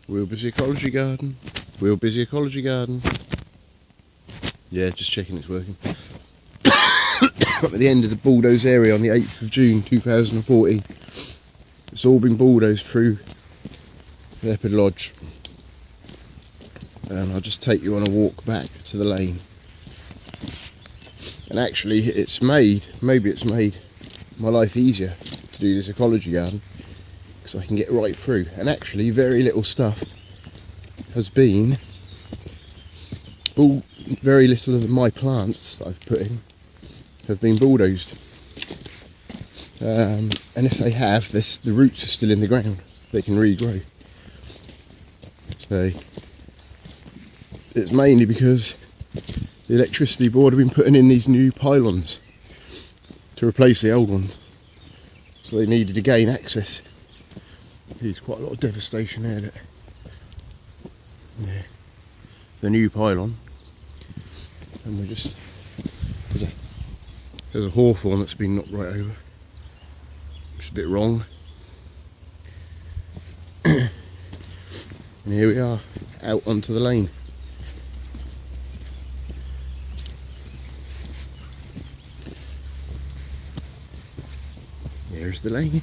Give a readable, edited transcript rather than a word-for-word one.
We'll busy ecology garden. We'll busy ecology garden. Yeah, just checking it's working. At the end of the Bulldozer area on the 8th of June 2014. It's all been bulldozed through Leopard Lodge. And I'll just take you on a walk back to the lane. And actually it's made my life easier to do this ecology garden, because I can get right through. And actually very little stuff has been, very little of my plants that I've put in have been bulldozed. And if they have, the roots are still in the ground, they can regrow. So it's mainly because the electricity board have been putting in these new pylons to replace the old ones, so they needed to gain access. There's quite a lot of devastation there. Yeah, the new pylon, and we're just there's a hawthorn that's been knocked right over, which is a bit wrong. And here we are, out onto the lane. There's the lane.